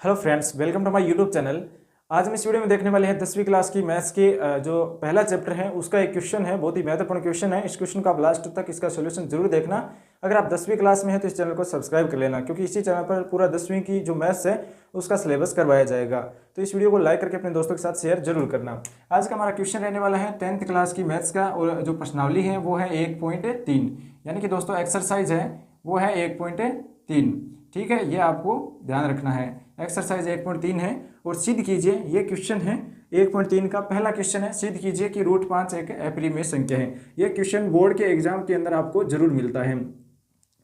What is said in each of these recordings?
Hello friends, welcome to my YouTube channel. आज हम इस वीडियो में देखने वाले हैं 10वीं क्लास की मैथ्स के जो पहला चैप्टर है उसका एक क्वेश्चन है। बहुत ही महत्वपूर्ण क्वेश्चन है। इस क्वेश्चन को आप लास्ट तक इसका सोल्यूशन जरूर देखना। अगर आप 10वीं क्लास में हैं तो इस चैनल को सब्सक्राइब कर लेना, क्योंकि इसी चैनल पर पूरा 10वीं की जो मैथ्स है उसका सिलेबस करवाया जाएगा। तो इस वीडियो को लाइक करके अपने दोस्तों के साथ शेयर जरूर करना। आज का हमारा क्वेश्चन रहने वाला है 10th क्लास की मैथ्स का, और जो प्रश्नावली है वो है 1.3, यानी कि दोस्तों एक्सरसाइज है वो है 1.3। ठीक है, ये आपको ध्यान रखना है। एक्सरसाइज 1.3 है और सिद्ध कीजिए, ये क्वेश्चन है 1.3 का पहला क्वेश्चन है। सिद्ध कीजिए कि √5 एक अपरिमेय संख्या है। ये क्वेश्चन बोर्ड के एग्जाम के अंदर आपको जरूर मिलता है।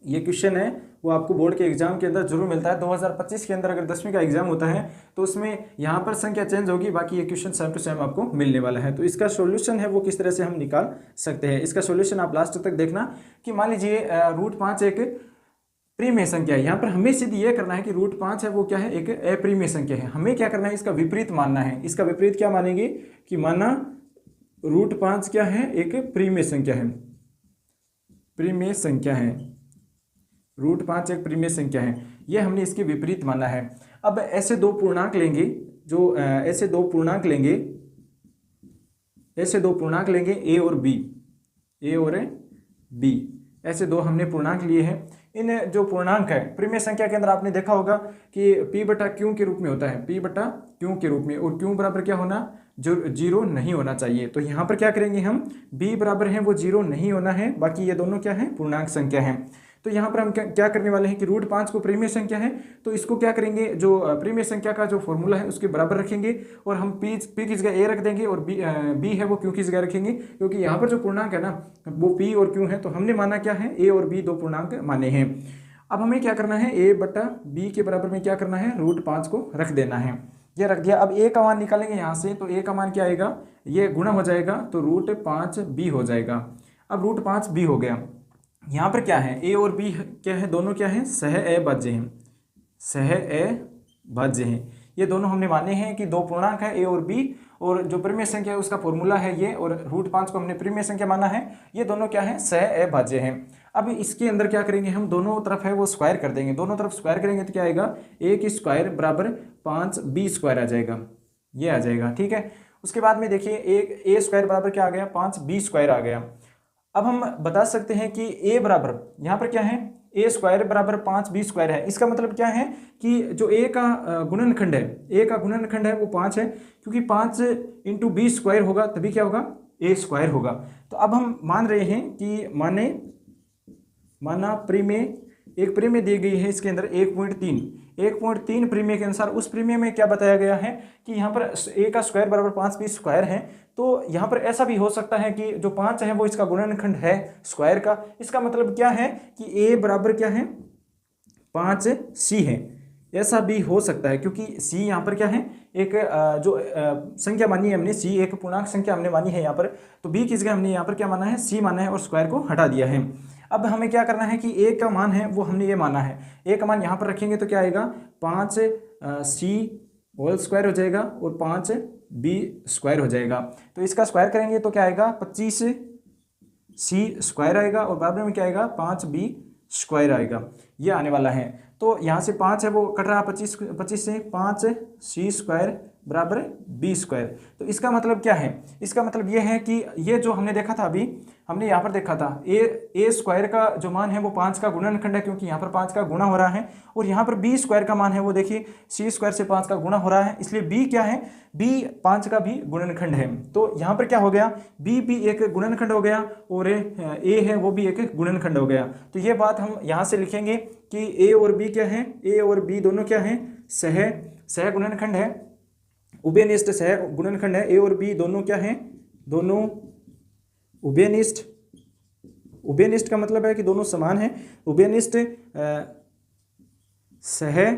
ये क्वेश्चन है वो आपको बोर्ड के एग्जाम के अंदर जरूर मिलता है। 2025 के अंदर अगर 10वीं का एग्जाम होता है तो उसमें यहाँ पर संख्या चेंज होगी, बाकी ये क्वेश्चन सेम टू सेम आपको मिलने वाला है। तो इसका सॉल्यूशन है वो किस तरह से हम निकाल सकते हैं, इसका सॉल्यूशन आप लास्ट तक देखना। कि मान लीजिए √5 एक प्रीमेय संख्या है। यहाँ पर हमें सिद्ध ये करना है कि √5 है वो क्या है, एक अप्रीमेय संख्या है। हमें क्या करना है, इसका विपरीत मानना है। इसका विपरीत क्या मानेंगे कि माना √5 क्या है, एक प्रीमेय संख्या है। प्रीमेय संख्या है, √5 एक प्रीमेय संख्या है, ये हमने इसके विपरीत माना है। अब ऐसे दो पूर्णांक लेंगे, जो ऐसे दो पूर्णांक लेंगे ए और बी। ऐसे दो हमने पूर्णांक लिए हैं। इन जो पूर्णांक है प्रीमेय संख्या के अंदर आपने देखा होगा कि P/Q के रूप में होता है, P/Q के रूप में, और Q बराबर क्या होना, जो 0 नहीं होना चाहिए। तो यहाँ पर क्या करेंगे हम, B बराबर है वो 0 नहीं होना है, बाकी ये दोनों क्या है, पूर्णांक संख्या है। तो यहाँ पर हम क्या करने वाले हैं कि √5 को प्रीमेय संख्या है तो इसको क्या करेंगे, जो प्रीमेय संख्या का जो फॉर्मूला है उसके बराबर रखेंगे, और हम P की जगह A रख देंगे और B है वो Q की जगह रखेंगे, क्योंकि यहाँ पर जो पूर्णांक है ना वो P और Q है। तो हमने माना क्या है, A और B दो पूर्णांक माने हैं। अब हमें क्या करना है, A/B के बराबर में क्या करना है, √5 को रख देना है। ये रख दिया। अब A का मान निकालेंगे यहाँ से, तो A का मान क्या आएगा, ये गुणा हो जाएगा तो √5B हो जाएगा। अब √5B हो गया। यहाँ पर क्या है, A और B क्या है, दोनों क्या है, सह-अभाज्य हैं। ये दोनों हमने माने हैं कि दो पूर्णांक है A और B, और जो प्रीमेय संख्या है उसका फॉर्मूला है ये, और √5 को हमने प्रीमेय संख्या माना है। ये दोनों क्या है, सह-अभाज्य हैं। अब इसके अंदर क्या करेंगे हम, दोनों तरफ है वो स्क्वायर कर देंगे। दोनों तरफ स्क्वायर करेंगे तो क्या आएगा, A की स्क्वायर बराबर 5B² आ जाएगा, ये आ जाएगा। ठीक है, उसके बाद में देखिए A² बराबर क्या आ गया, 5B² आ गया। अब हम बता सकते हैं कि A बराबर यहाँ पर क्या है, A² बराबर 5B² है। इसका मतलब क्या है कि जो A का गुणनखंड है वो 5 है, क्योंकि 5 × B² होगा तभी क्या होगा, A² होगा। तो अब हम मान रहे हैं कि माना एक प्रीमेय दी गई है इसके अंदर 1.3 प्रीमेय के अनुसार। उस प्रीमेय में क्या बताया गया है कि यहाँ पर A का स्क्वायर बराबर 5B² है। तो यहाँ पर ऐसा भी हो सकता है कि जो 5 है वो इसका गुणनखंड है स्क्वायर का। इसका मतलब क्या है कि A बराबर क्या है, 5C है। ऐसा भी हो सकता है क्योंकि C यहाँ पर क्या है, एक जो संख्या मानी है हमने, C एक पूर्णांक संख्या हमने मानी है यहाँ पर। तो B की जगह हमने यहाँ पर क्या माना है, C माना है, और स्क्वायर को हटा दिया है। अब हमें क्या करना है कि A का मान है वो हमने ये माना है। A का मान यहाँ पर रखेंगे तो क्या आएगा, 5C² हो जाएगा और 5B² हो जाएगा। तो इसका स्क्वायर करेंगे तो क्या आएगा, 25C² आएगा, और बराबर में क्या आएगा, 5B² आएगा। ये आने वाला है। तो यहाँ से 5 है वो कट रहा, 25 से 5C² बराबर B²। तो इसका मतलब क्या है, इसका मतलब ये है कि ये जो हमने देखा था, अभी हमने यहाँ पर देखा था A² का जो मान है वो 5 का गुणनखंड है, क्योंकि यहाँ पर 5 का गुणा हो रहा है, और यहाँ पर B² का मान है वो देखिए C² से 5 का गुणा हो रहा है, इसलिए B क्या है, B 5 का भी गुणनखंड है। तो यहाँ पर क्या हो गया, B भी एक गुणनखंड हो गया, और A है वो भी एक गुणनखंड हो गया। तो ये बात हम यहाँ से लिखेंगे कि A और B क्या है, A और B दोनों क्या है, सह गुणनखंड है, उभयनिष्ठ सह गुणनखंड है। A और B दोनों क्या हैं, दोनों उभयनिष्ठ का मतलब है कि दोनों समान हैं। उभयनिष्ठ सह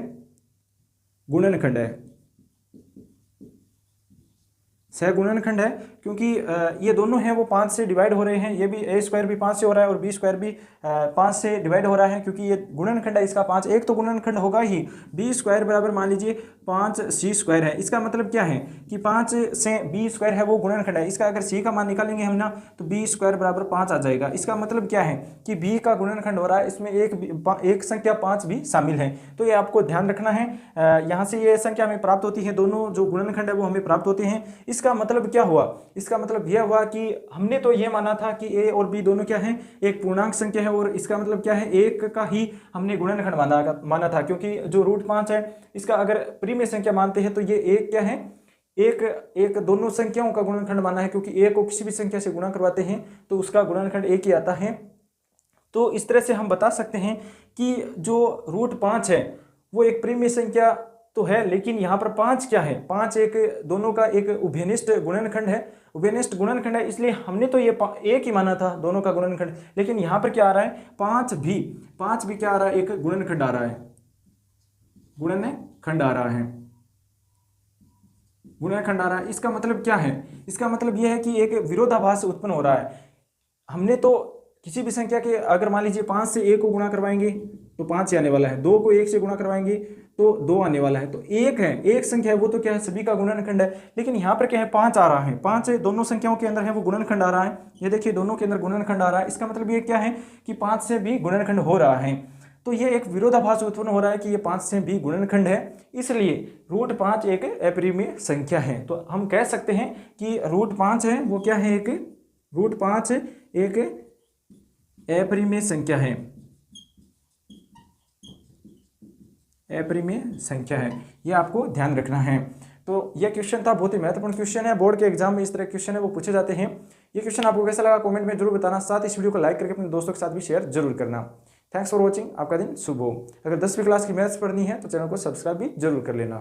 गुणनखंड है, सह गुणनखंड है, क्योंकि ये दोनों हैं वो 5 से डिवाइड हो रहे हैं। ये भी a स्क्वायर भी 5 से हो रहा है और b स्क्वायर भी 5 से डिवाइड हो रहा है, क्योंकि ये गुणनखंड है इसका 5। एक तो गुणनखंड होगा ही, b स्क्वायर बराबर मान लीजिए 5c स्क्वायर है। इसका मतलब क्या है कि 5 से b स्क्वायर है वो गुणनखंड है। इसका अगर c का मान निकालेंगे हम ना तो b स्क्वायर बराबर 5 आ जाएगा। इसका मतलब क्या है कि b का गुणनखंड हो रहा है, इसमें एक संख्या 5 भी शामिल है। तो ये आपको ध्यान रखना है। यहाँ से ये संख्या हमें प्राप्त होती है, दोनों जो गुणनखंड है वो हमें प्राप्त होते हैं। इसका मतलब क्या हुआ, इसका मतलब यह हुआ कि हमने तो ये माना था कि a और b दोनों क्या है, एक पूर्णांक संख्या है, और इसका मतलब क्या है, एक का ही हमने गुणनखंड माना था, क्योंकि जो √5 है इसका अगर परिमेय संख्या मानते हैं तो ये एक क्या है, एक दोनों संख्याओं का गुणनखंड माना है, क्योंकि एक को किसी भी संख्या से गुणा करवाते हैं तो उसका गुणनखंड एक ही आता है। तो इस तरह से हम बता सकते हैं कि जो √5 है वो एक परिमेय संख्या तो है, लेकिन यहाँ पर 5 क्या है, 5 एक दोनों का एक उभयनिष्ठ गुणनखंड है। उभयनिष्ठ गुणनखंड है, इसलिए हमने तो ये एक ही माना था दोनों का गुणनखंड, लेकिन यहाँ पर क्या आ रहा है, 5 भी क्या आ रहा है, एक गुणनखंड आ रहा है, गुणनखंड आ रहा है, गुणनखंड आ रहा है। इसका मतलब क्या है, इसका मतलब यह है कि एक विरोधाभास उत्पन्न हो रहा है। हमने तो किसी भी संख्या के अगर मान लीजिए 5 से 1 को गुणा करवाएंगे तो 5 ही आने वाला है, 2 को 1 से गुणा करवाएंगे तो 2 आने वाला है, तो एक है, एक संख्या है वो तो क्या है, सभी का गुणनखंड है। लेकिन यहाँ पर क्या है, 5 आ रहा है, 5 दोनों संख्याओं के अंदर है वो गुणनखंड आ रहा है। ये देखिए दोनों के अंदर गुणनखंड आ रहा है। इसका मतलब ये क्या है कि 5 से भी गुणनखंड हो रहा है। तो ये एक विरोधाभास उत्पन्न हो रहा है कि ये 5 से भी गुणनखंड है, इसलिए √5 एक अपरिमेय संख्या है। तो हम कह सकते हैं कि √5 है वो क्या है, एक √5 एक अपरिमेय संख्या है, अपरिमेय संख्या है। ये आपको ध्यान रखना है। तो यह क्वेश्चन था, बहुत ही महत्वपूर्ण क्वेश्चन है, बोर्ड के एग्जाम में इस तरह क्वेश्चन है वो पूछे जाते हैं। ये क्वेश्चन आपको कैसा लगा कमेंट में जरूर बताना, साथ ही इस वीडियो को लाइक करके अपने दोस्तों के साथ भी शेयर जरूर करना। थैंक्स फॉर वॉचिंग, आपका दिन शुभ हो। अगर 10वीं क्लास की मैथ्स पढ़नी है तो चैनल को सब्सक्राइब भी जरूर कर लेना।